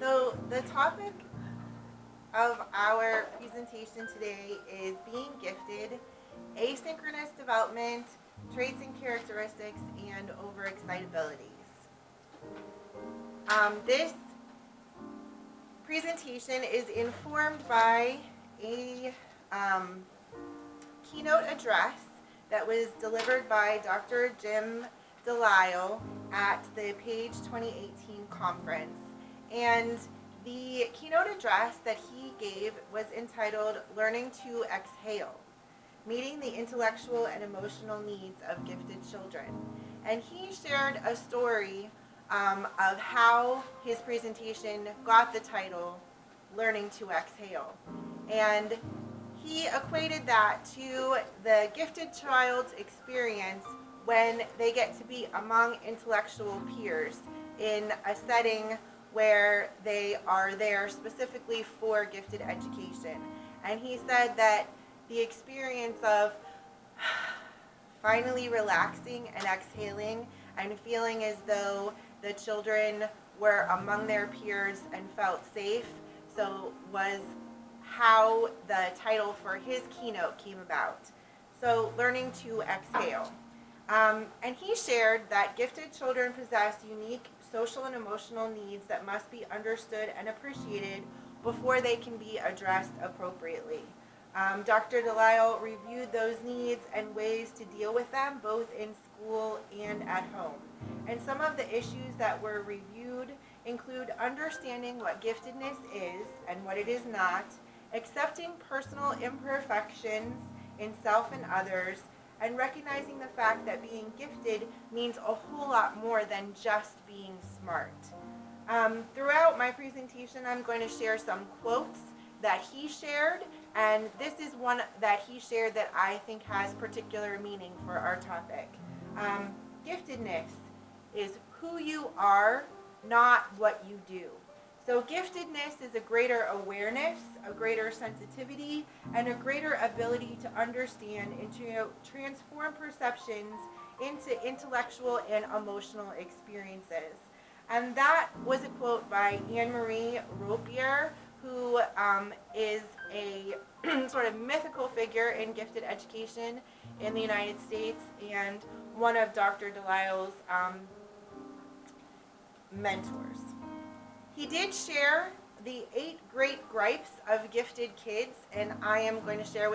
So the topic of our presentation today is being gifted, asynchronous development, traits and characteristics, and overexcitabilities. This presentation is informed by a keynote address that was delivered by Dr. Jim Delisle at the Page 2018 conference. And the keynote address that he gave was entitled Learning to Exhale, Meeting the Intellectual and Emotional Needs of Gifted Children. And he shared a story of how his presentation got the title Learning to Exhale. And he equated that to the gifted child's experience when they get to be among intellectual peers in a setting where they are there specifically for gifted education. And he said that the experience of finally relaxing and exhaling and feeling as though the children were among their peers and felt safe, so was how the title for his keynote came about. So, learning to exhale. And he shared that gifted children possess unique social and emotional needs that must be understood and appreciated before they can be addressed appropriately. Dr. Delisle reviewed those needs and ways to deal with them both in school and at home. And some of the issues that were reviewed include understanding what giftedness is and what it is not, accepting personal imperfections in self and others, and recognizing the fact that being gifted means a whole lot more than just being smart. Throughout my presentation, I'm going to share some quotes that he shared, and this is one that he shared that I think has particular meaning for our topic. Giftedness is who you are, not what you do. So giftedness is a greater awareness, a greater sensitivity, and a greater ability to understand and to transform perceptions into intellectual and emotional experiences. And that was a quote by Anne-Marie Ropier, who is a sort of mythical figure in gifted education in the United States and one of Dr. Delisle's mentors. He did share the 8 great gripes of gifted kids, and I am going to share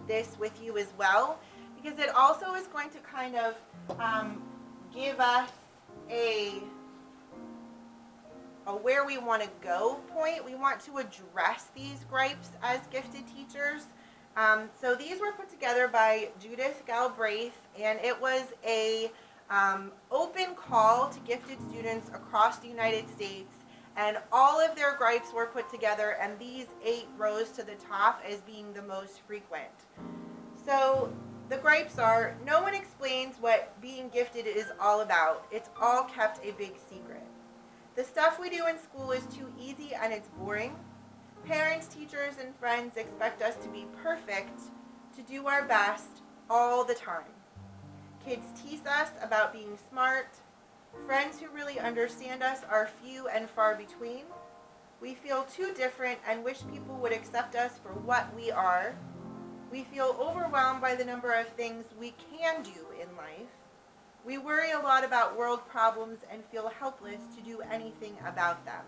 this with you as well, because it also is going to kind of give us a where we want to go point. We want to address these gripes as gifted teachers. So these were put together by Judith Galbraith, and it was a open call to gifted students across the United States. And all of their gripes were put together, and these 8 rose to the top as being the most frequent. So the gripes are, no one explains what being gifted is all about. It's all kept a big secret. The stuff we do in school is too easy and it's boring. Parents, teachers, and friends expect us to be perfect, to do our best all the time. Kids tease us about being smart. Friends who really understand us are few and far between. We feel too different and wish people would accept us for what we are. We feel overwhelmed by the number of things we can do in life. We worry a lot about world problems and feel helpless to do anything about them.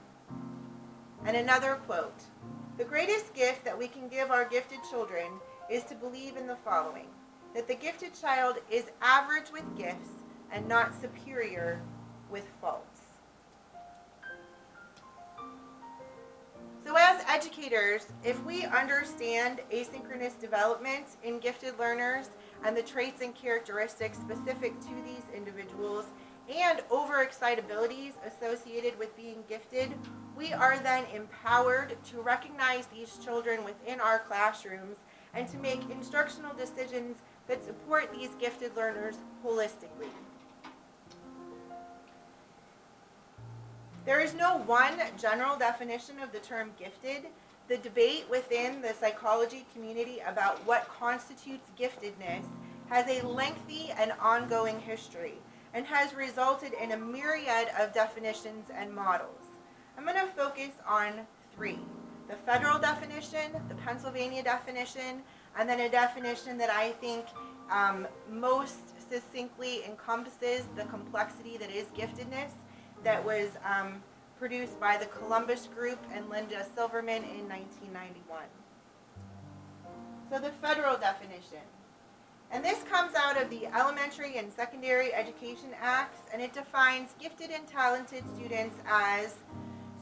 And another quote, the greatest gift that we can give our gifted children is to believe in the following, that the gifted child is average with gifts and not superior with faults. So as educators, if we understand asynchronous development in gifted learners and the traits and characteristics specific to these individuals and overexcitabilities associated with being gifted, we are then empowered to recognize these children within our classrooms and to make instructional decisions that support these gifted learners holistically. There is no one general definition of the term gifted. The debate within the psychology community about what constitutes giftedness has a lengthy and ongoing history and has resulted in a myriad of definitions and models. I'm going to focus on three: the federal definition, the Pennsylvania definition, and then a definition that I think most succinctly encompasses the complexity that is giftedness, that was produced by the Columbus Group and Linda Silverman in 1991. So the federal definition. And this comes out of the Elementary and Secondary Education Acts, and it defines gifted and talented students as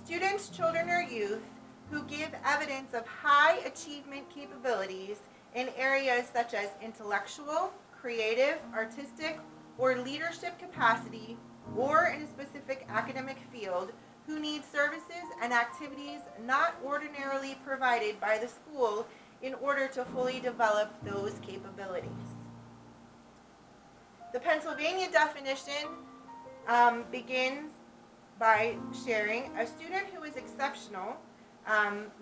students, children, or youth who give evidence of high achievement capabilities in areas such as intellectual, creative, artistic, or leadership capacity, or in a specific academic field, who need services and activities not ordinarily provided by the school in order to fully develop those capabilities. The Pennsylvania definition begins by sharing a student who is exceptional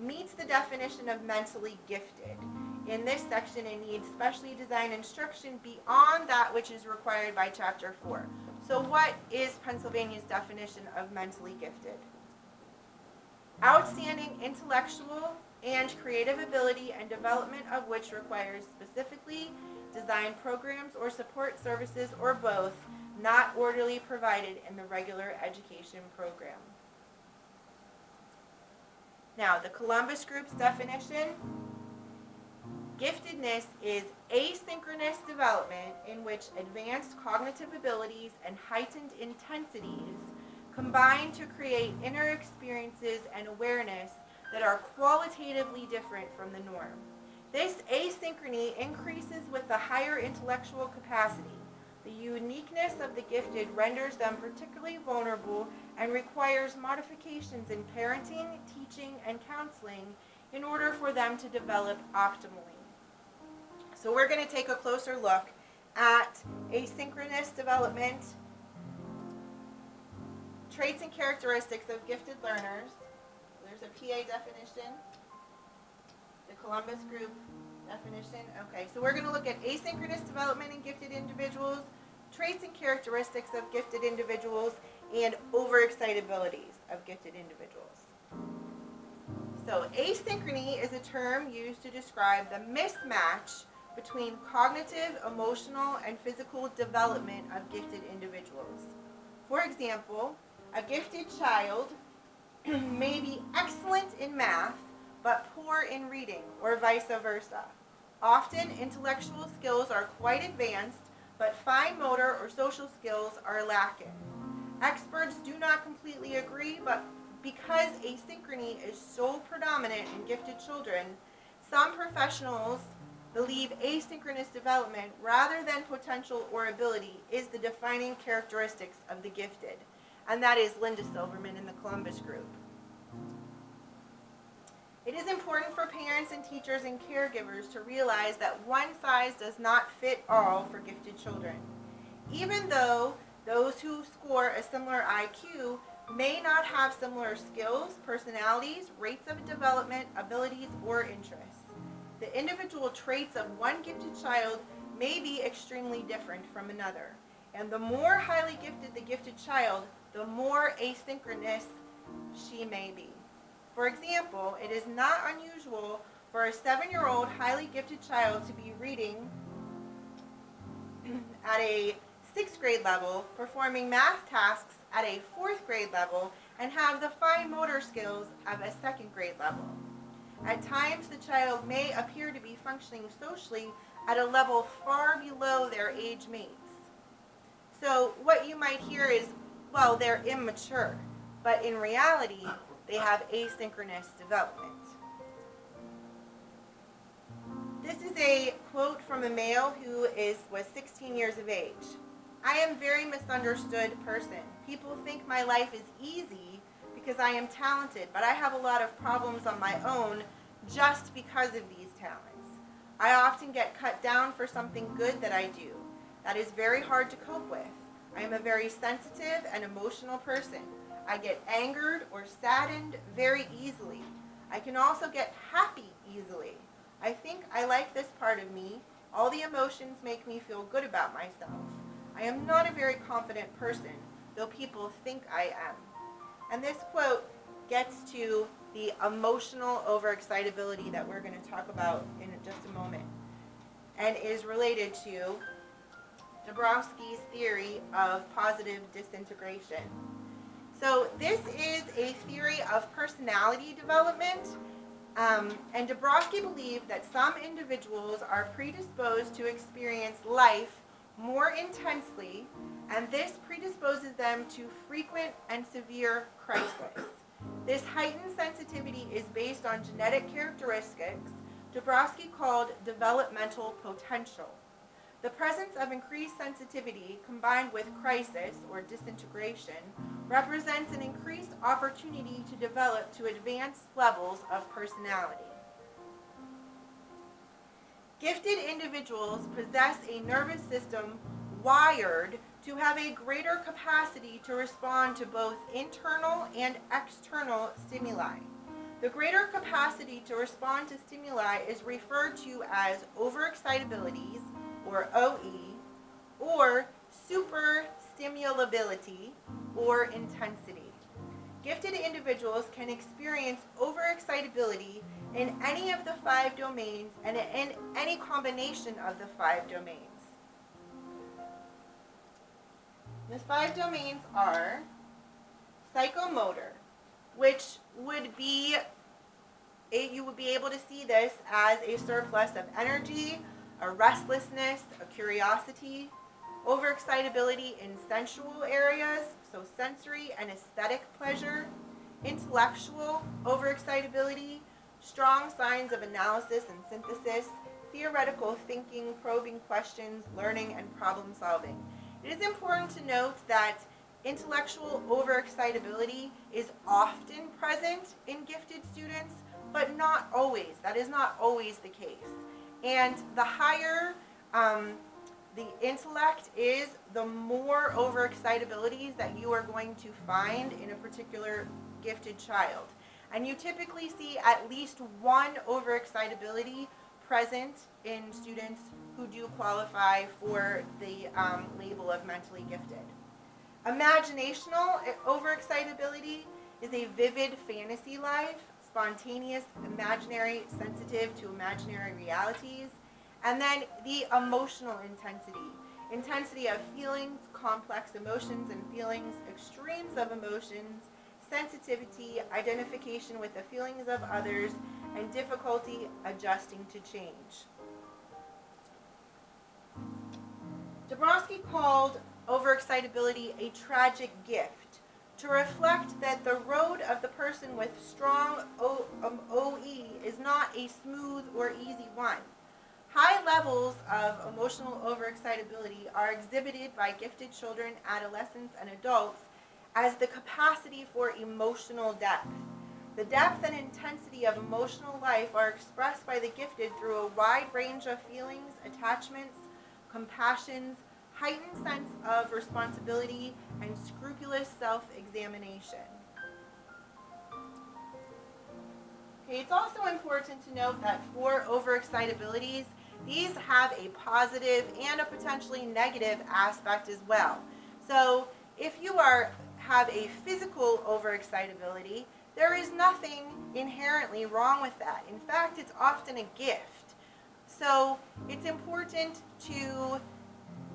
meets the definition of mentally gifted. In this section, it needs specially designed instruction beyond that which is required by Chapter 4. So what is Pennsylvania's definition of mentally gifted? Outstanding intellectual and creative ability and development of which requires specifically designed programs or support services or both, not orderly provided in the regular education program. Now, the Columbus Group's definition: giftedness is asynchronous development in which advanced cognitive abilities and heightened intensities combine to create inner experiences and awareness that are qualitatively different from the norm. This asynchrony increases with the higher intellectual capacity. The uniqueness of the gifted renders them particularly vulnerable and requires modifications in parenting, teaching, and counseling in order for them to develop optimally. So we're going to take a closer look at asynchronous development, traits and characteristics of gifted learners. There's a PA definition. The Columbus Group definition. Okay, so we're going to look at asynchronous development in gifted individuals, traits and characteristics of gifted individuals, and overexcitabilities of gifted individuals. So asynchrony is a term used to describe the mismatch between cognitive, emotional, and physical development of gifted individuals. For example, a gifted child may be excellent in math, but poor in reading, or vice versa. Often, intellectual skills are quite advanced, but fine motor or social skills are lacking. Experts do not completely agree, but because asynchrony is so predominant in gifted children, some professionals believe asynchronous development, rather than potential or ability, is the defining characteristics of the gifted. And that is Linda Silverman in the Columbus Group. It is important for parents and teachers and caregivers to realize that one size does not fit all for gifted children. Even though those who score a similar IQ may not have similar skills, personalities, rates of development, abilities, or interests. The individual traits of one gifted child may be extremely different from another. And the more highly gifted the gifted child, the more asynchronous she may be. For example, it is not unusual for a 7-year-old highly gifted child to be reading at a 6th grade level, performing math tasks at a 4th grade level, and have the fine motor skills of a 2nd grade level. At times, the child may appear to be functioning socially at a level far below their age mates. So what you might hear is, well, they're immature, but in reality, they have asynchronous development. This is a quote from a male who was 16 years of age. I am a very misunderstood person. People think my life is easy because I am talented, but I have a lot of problems on my own just because of these talents. I often get cut down for something good that I do. That is very hard to cope with. I am a very sensitive and emotional person. I get angered or saddened very easily. I can also get happy easily. I think I like this part of me. All the emotions make me feel good about myself. I am not a very confident person, though people think I am. And this quote gets to the emotional overexcitability that we're going to talk about in just a moment, and is related to Dabrowski's theory of positive disintegration. So this is a theory of personality development, and Dabrowski believed that some individuals are predisposed to experience life more intensely, and this predisposes them to frequent and severe crisis. This heightened sensitivity is based on genetic characteristics Dabrowski called developmental potential. The presence of increased sensitivity combined with crisis or disintegration represents an increased opportunity to develop to advanced levels of personality. Gifted individuals possess a nervous system wired to have a greater capacity to respond to both internal and external stimuli. The greater capacity to respond to stimuli is referred to as overexcitabilities, or OE, or superstimulability, or intensity. Gifted individuals can experience overexcitability in any of the 5 domains and in any combination of the 5 domains. The 5 domains are psychomotor, which would be, you would be able to see this as a surplus of energy, a restlessness, a curiosity, overexcitability in sensual areas, so sensory and aesthetic pleasure, intellectual overexcitability, strong signs of analysis and synthesis, theoretical thinking, probing questions, learning, and problem solving. It is important to note that intellectual overexcitability is often present in gifted students, but not always. That is not always the case. And the higher the intellect is, the more overexcitabilities that you are going to find in a particular gifted child. And you typically see at least one overexcitability present in students who do qualify for the label of mentally gifted. Imaginational overexcitability is a vivid fantasy life, spontaneous, imaginary, sensitive to imaginary realities. And then the emotional intensity of feelings, complex emotions and feelings, extremes of emotions, sensitivity, identification with the feelings of others, and difficulty adjusting to change. Dabrowski called overexcitability a tragic gift, to reflect that the road of the person with strong OE is not a smooth or easy one. High levels of emotional overexcitability are exhibited by gifted children, adolescents, and adults as the capacity for emotional depth. The depth and intensity of emotional life are expressed by the gifted through a wide range of feelings, attachments, compassions, heightened sense of responsibility, and scrupulous self-examination. Okay, it's also important to note that for overexcitabilities, these have a positive and a potentially negative aspect as well. So if you have a physical overexcitability, there is nothing inherently wrong with that. In fact, it's often a gift. So it's important to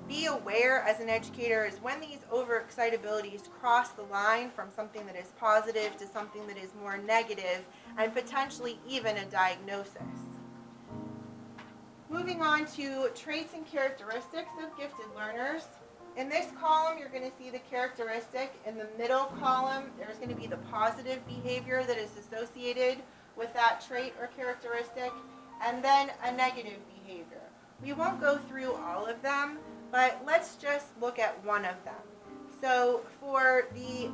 be aware as an educator is when these overexcitabilities cross the line from something that is positive to something that is more negative, and potentially even a diagnosis. Moving on to traits and characteristics of gifted learners. In this column, you're going to see the characteristic. In the middle column, there's going to be the positive behavior that is associated with that trait or characteristic, and then a negative behavior. We won't go through all of them, but let's just look at one of them. So for the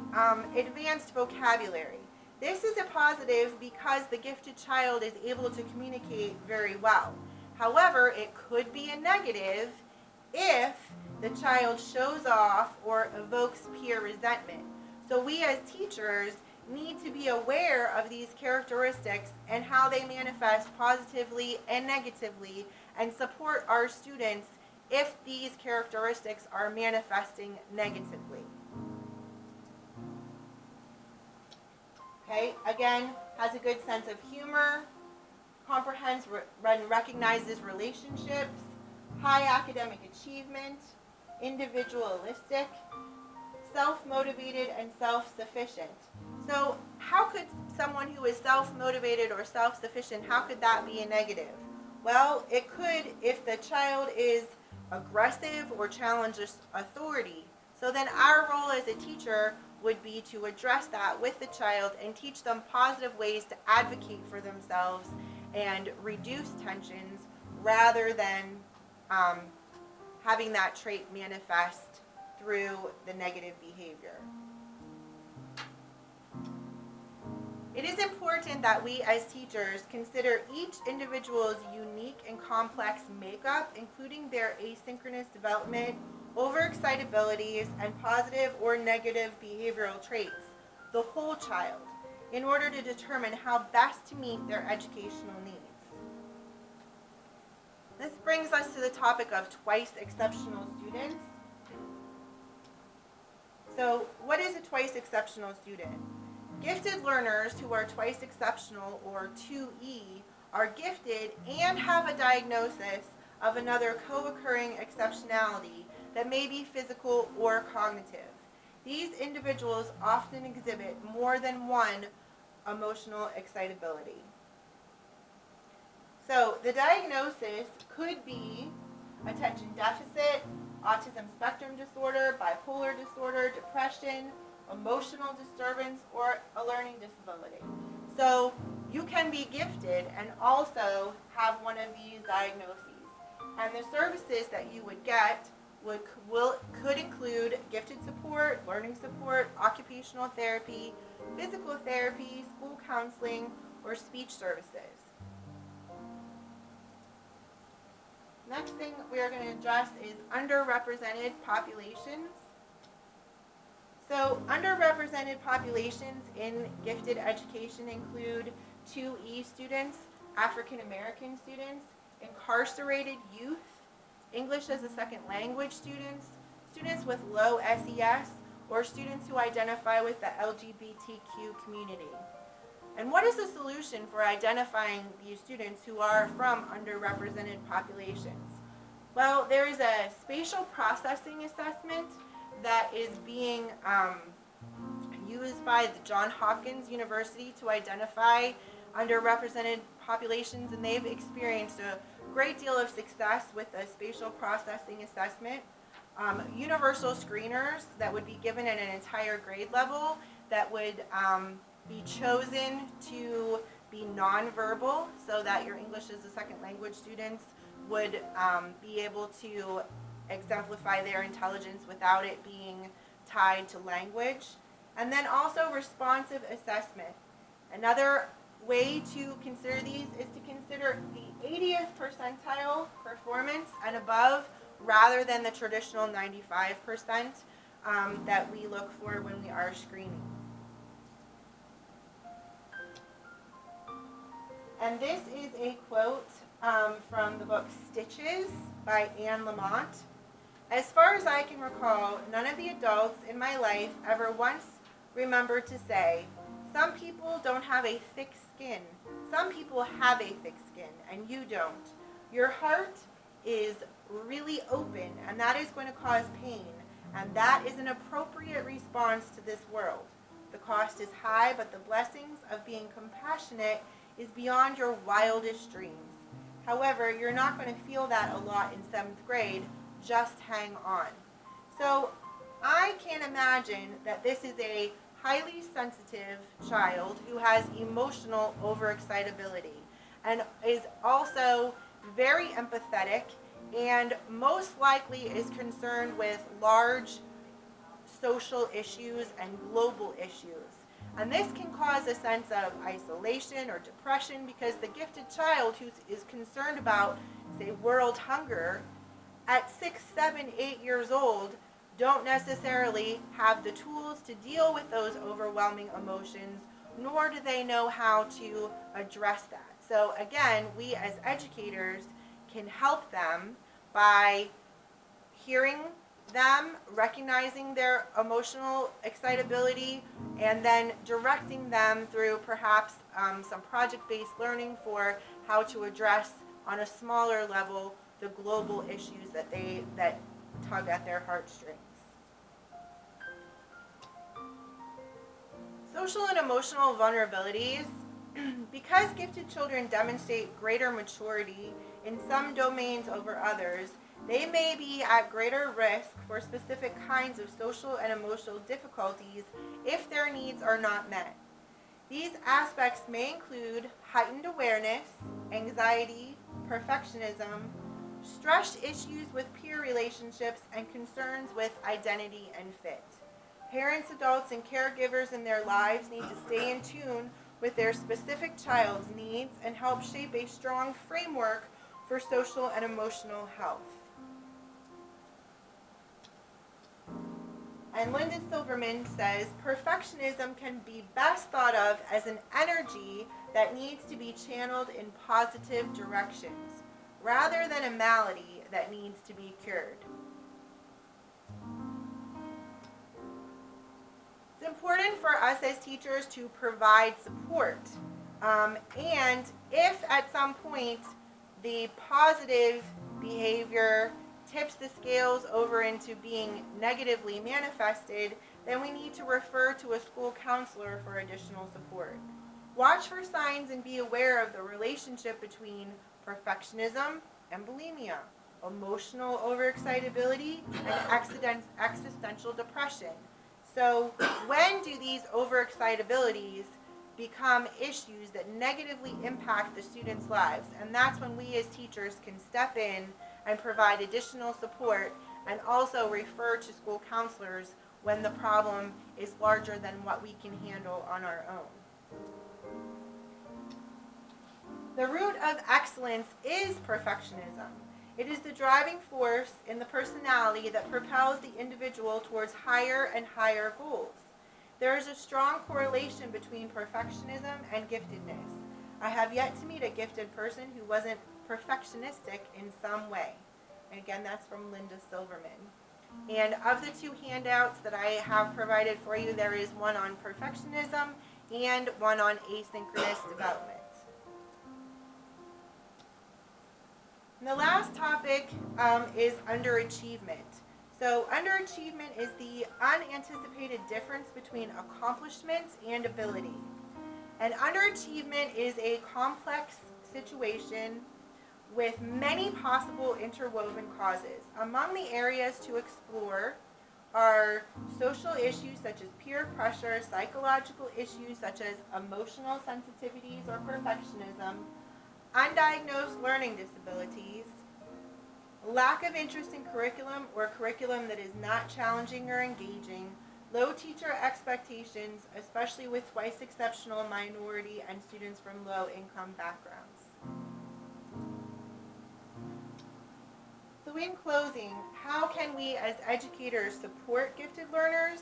advanced vocabulary, this is a positive because the gifted child is able to communicate very well. However, it could be a negative if the child shows off or evokes peer resentment. So we as teachers need to be aware of these characteristics and how they manifest positively and negatively, and support our students if these characteristics are manifesting negatively. Okay, again, has a good sense of humor, comprehends and recognizes relationships, high academic achievement, individualistic, self-motivated, and self-sufficient. So how could someone who is self-motivated or self-sufficient, how could that be a negative? Well, it could if the child is aggressive or challenges authority. So then our role as a teacher would be to address that with the child and teach them positive ways to advocate for themselves and reduce tensions rather than having that trait manifest through the negative behavior. It is important that we as teachers consider each individual's unique and complex makeup, including their asynchronous development, overexcitabilities, and positive or negative behavioral traits, the whole child, in order to determine how best to meet their educational needs. This brings us to the topic of twice exceptional students. So, what is a twice exceptional student? Gifted learners who are twice exceptional, or 2E, are gifted and have a diagnosis of another co-occurring exceptionality that may be physical or cognitive. These individuals often exhibit more than one emotional excitability. So the diagnosis could be attention deficit, autism spectrum disorder, bipolar disorder, depression, emotional disturbance, or a learning disability. So you can be gifted and also have one of these diagnoses. And the services that you would get could include gifted support, learning support, occupational therapy, physical therapy, school counseling, or speech services. Next thing we are going to address is underrepresented populations. So underrepresented populations in gifted education include 2E students, African American students, incarcerated youth, English as a second language students, students with low SES, or students who identify with the LGBTQ community. And what is the solution for identifying these students who are from underrepresented populations? Well, there is a spatial processing assessment that is being used by the Johns Hopkins University to identify underrepresented populations, and they've experienced a great deal of success with the spatial processing assessment. Universal screeners that would be given at an entire grade level that would be chosen to be nonverbal, so that your English as a second language students would be able to exemplify their intelligence without it being tied to language. And then also responsive assessment. Another way to consider these is to consider the 80th percentile performance and above, rather than the traditional 95% that we look for when we are screening. And this is a quote from the book Stitches by Anne Lamott. As far as I can recall, none of the adults in my life ever once remembered to say, some people don't have a thick skin. Some people have a thick skin, and you don't. Your heart is really open, and that is going to cause pain, and that is an appropriate response to this world. The cost is high, but the blessings of being compassionate is beyond your wildest dreams. However, you're not going to feel that a lot in 7th grade. Just hang on. So I can't imagine that this is a highly sensitive child who has emotional overexcitability and is also very empathetic and most likely is concerned with large social issues and global issues. And this can cause a sense of isolation or depression, because the gifted child who is concerned about, say, world hunger at 6, 7, 8 years old don't necessarily have the tools to deal with those overwhelming emotions, nor do they know how to address that. So again, we as educators can help them by hearing them, recognizing their emotional excitability, and then directing them through perhaps some project-based learning for how to address on a smaller level the global issues that tug at their heartstrings. Social and emotional vulnerabilities. Because gifted children demonstrate greater maturity in some domains over others, they may be at greater risk for specific kinds of social and emotional difficulties if their needs are not met. These aspects may include heightened awareness, anxiety, perfectionism, stress issues with peer relationships, and concerns with identity and fit. Parents, adults, and caregivers in their lives need to stay in tune with their specific child's needs and help shape a strong framework for social and emotional health. And Linda Silverman says, perfectionism can be best thought of as an energy that needs to be channeled in positive directions, rather than a malady that needs to be cured. It's important for us as teachers to provide support. And if at some point the positive behavior tips the scales over into being negatively manifested, then we need to refer to a school counselor for additional support. Watch for signs and be aware of the relationship between perfectionism and bulimia, emotional overexcitability, and existential depression. So when do these overexcitabilities become issues that negatively impact the students' lives? And that's when we as teachers can step in and provide additional support and also refer to school counselors when the problem is larger than what we can handle on our own. The root of excellence is perfectionism. It is the driving force in the personality that propels the individual towards higher and higher goals. There is a strong correlation between perfectionism and giftedness. I have yet to meet a gifted person who wasn't perfectionistic in some way. And again, that's from Linda Silverman. And of the two handouts that I have provided for you, there is one on perfectionism and one on asynchronous development. And the last topic is underachievement. So underachievement is the unanticipated difference between accomplishment and ability. And underachievement is a complex situation with many possible interwoven causes. Among the areas to explore are social issues such as peer pressure, psychological issues such as emotional sensitivities or perfectionism, undiagnosed learning disabilities, lack of interest in curriculum or curriculum that is not challenging or engaging, low teacher expectations, especially with twice exceptional minority and students from low income backgrounds. So in closing, how can we as educators support gifted learners?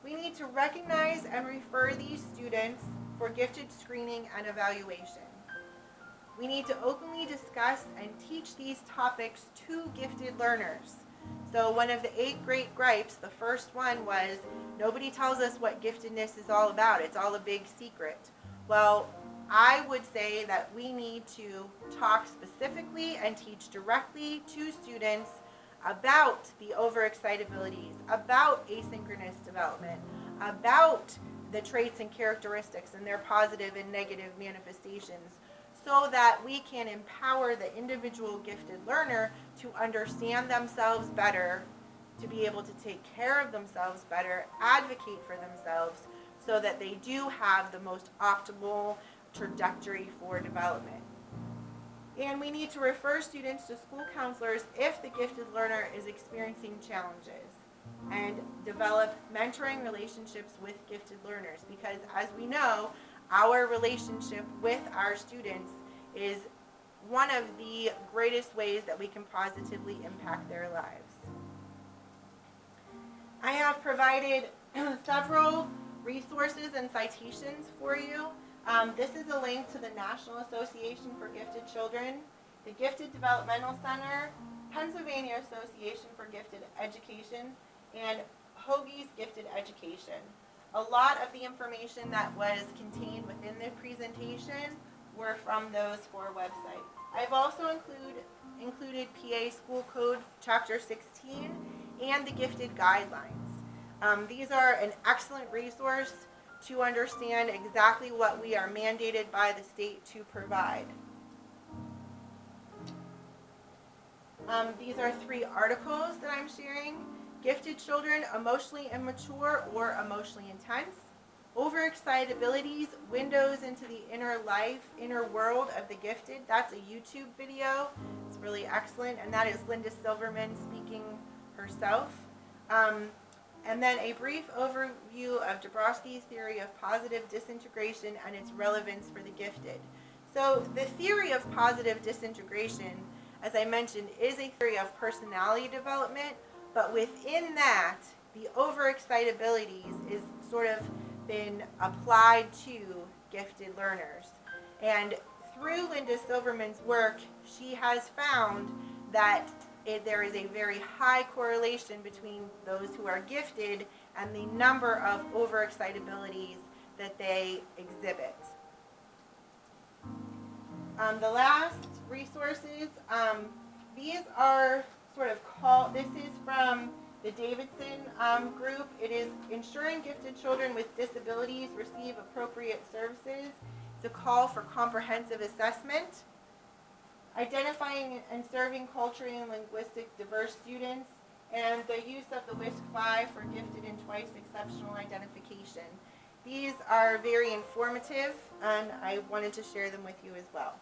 We need to recognize and refer these students for gifted screening and evaluation. We need to openly discuss and teach these topics to gifted learners. So one of the 8 great gripes, the first one was, nobody tells us what giftedness is all about. It's all a big secret. Well, I would say that we need to talk specifically and teach directly to students about the overexcitabilities, about asynchronous development, about the traits and characteristics and their positive and negative manifestations, so that we can empower the individual gifted learner to understand themselves better, to be able to take care of themselves better, advocate for themselves, so that they do have the most optimal trajectory for development. And we need to refer students to school counselors if the gifted learner is experiencing challenges, and develop mentoring relationships with gifted learners, because as we know, our relationship with our students is one of the greatest ways that we can positively impact their lives. I have provided several resources and citations for you. This is a link to the National Association for Gifted Children, the Gifted Developmental Center, Pennsylvania Pennsylvania Association for Gifted Education, and Hoagie's Gifted Education. A lot of the information that was contained within the presentation were from those 4 websites. I've also included PA School Code Chapter 16 and the Gifted Guidelines. These are an excellent resource to understand exactly what we are mandated by the state to provide. These are 3 articles that I'm sharing. Gifted children, emotionally immature or emotionally intense. Overexcitabilities, windows into the inner world of the gifted. That's a YouTube video. It's really excellent, and that is Linda Silverman speaking herself. And then a brief overview of Dabrowski's theory of positive disintegration and its relevance for the gifted. So the theory of positive disintegration, as I mentioned, is a theory of personality development, but within that, the overexcitabilities is sort of been applied to gifted learners. And through Linda Silverman's work, she has found that there is a very high correlation between those who are gifted and the number of overexcitabilities that they exhibit. The last resources, these are sort of this is from the Davidson group. It is ensuring gifted children with disabilities receive appropriate services. It's a call for comprehensive assessment. Identifying and serving culturally and linguistic diverse students, and the use of the WISC-5 for gifted and twice exceptional identification. These are very informative, and I wanted to share them with you as well.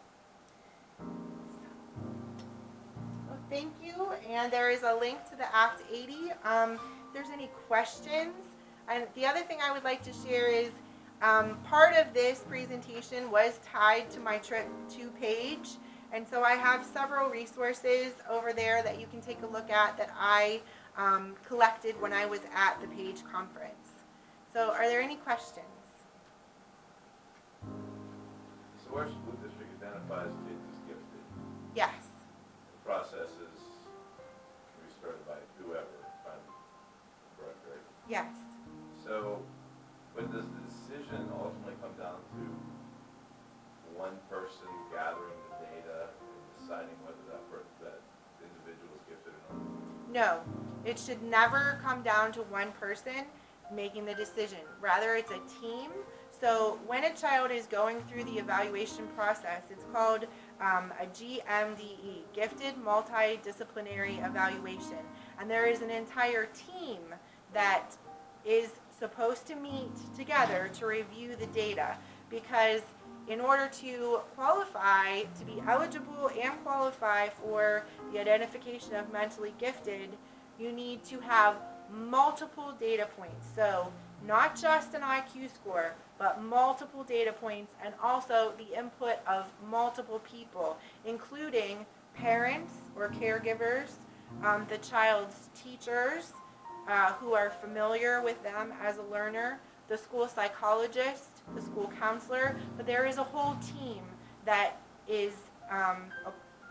So thank you, and there is a link to the Act 80. If there's any questions, and the other thing I would like to share is part of this presentation was tied to my trip to Page. And so I have several resources over there that you can take a look at that I collected when I was at the Page conference. So are there any questions? So our school district identifies kids as gifted. Yes. The process is can be started by whoever, if I'm correct, right? Yes. So, but does the decision ultimately come down to one person gathering the data and deciding whether that individual is gifted or not? No, it should never come down to one person making the decision. Rather, it's a team. So when a child is going through the evaluation process, it's called a GMDE, Gifted Multidisciplinary Evaluation. And there is an entire team that is supposed to meet together to review the data, because in order to qualify, to be eligible and qualify for the identification of mentally gifted, you need to have multiple data points. So not just an IQ score, but multiple data points, and also the input of multiple people, including parents or caregivers, the child's teachers who are familiar with them as a learner, the school psychologist, the school counselor, but there is a whole team that is,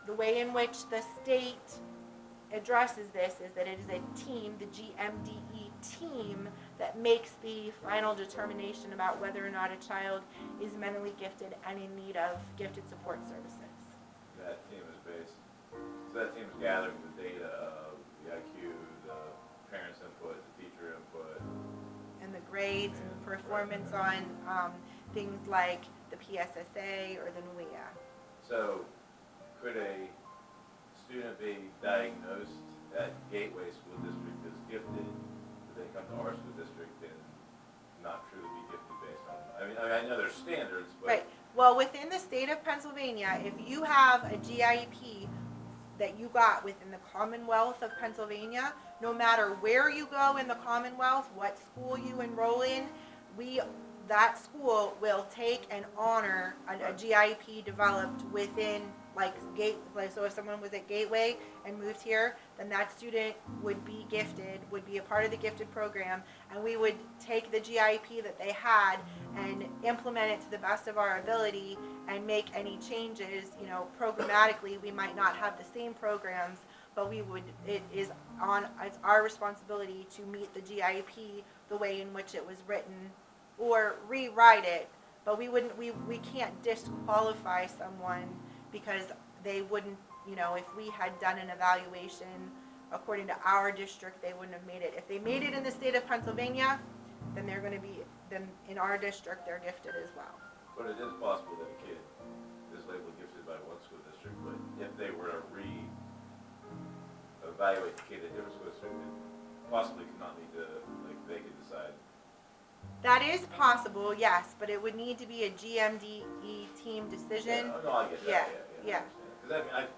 the way in which the state addresses this is that it is a team, the GMDE team, that makes the final determination about whether or not a child is mentally gifted and in need of gifted support services. That team is so that team is gathering the data of the IQ, the parents' input, the teacher input, And the grades and performance on things like the PSSA or the NWEA. So, could a student be diagnosed at Gateway School District as gifted, but then come to our school district and not truly be gifted based on? I know there's standards, but Right. Well, within the state of Pennsylvania, if you have a GIEP that you got within the Commonwealth of Pennsylvania, no matter where you go in the Commonwealth, what school you enroll in, that school will take and honor a GIEP developed within so if someone was at Gateway and moved here, then that student would be gifted, would be a part of the gifted program, and we would take the GIEP that they had and implement it to the best of our ability and make any changes. Programmatically we might not have the same programs, but it's our responsibility to meet the GIP the way in which it was written, or rewrite it, but we can't disqualify someone because they wouldn't, if we had done an evaluation according to our district, they wouldn't have made it. If they made it in the state of Pennsylvania, then then in our district, they're gifted as well. But it is possible that a kid is labeled gifted by one school district, but if they were to re-evaluate the kid at a different school district, it possibly could not lead to, like, they could decide. That is possible, yes, but it would need to be a GMDE team decision. Yeah, no, I get that. Yeah. Because I mean, I've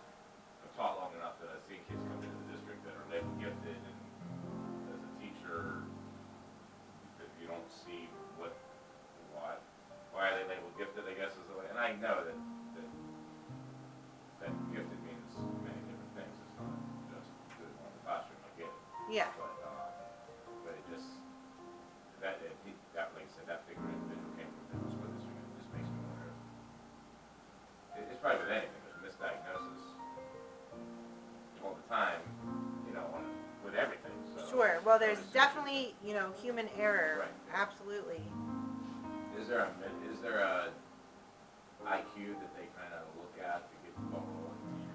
taught long enough that I've seen kids come into the district that are labeled gifted, and as a teacher, if you don't see why are they labeled gifted, I guess is the way. And I know that gifted means many different things. It's not just good on the classroom. I get it. Yeah. But it just that like I said, that particular individual came from a different school district. It just makes me wonder if it's probably with anything. There's misdiagnosis all the time, with everything. So, Sure. Well, there's definitely, human error. Right. Absolutely. Is there a IQ that they kind of look at to get the ball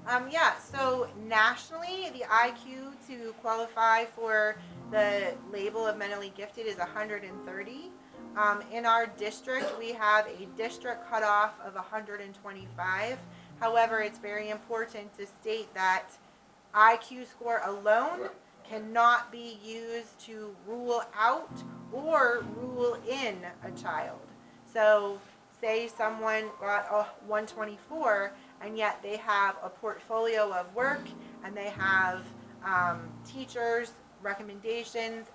rolling? Yeah, so nationally, the IQ to qualify for the label of mentally gifted is 130. In our district, we have a district cutoff of 125. However, it's very important to state that IQ score alone cannot be used to rule out or rule in a child. So say someone got a 124 and yet they have a portfolio of work and they have teachers' recommendations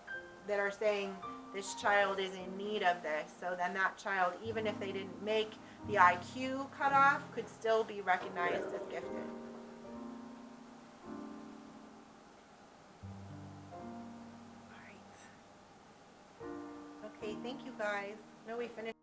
that are saying this child is in need of this. So then that child, even if they didn't make the IQ cutoff, could still be recognized as gifted. All right. Okay, thank you guys. No, we finished.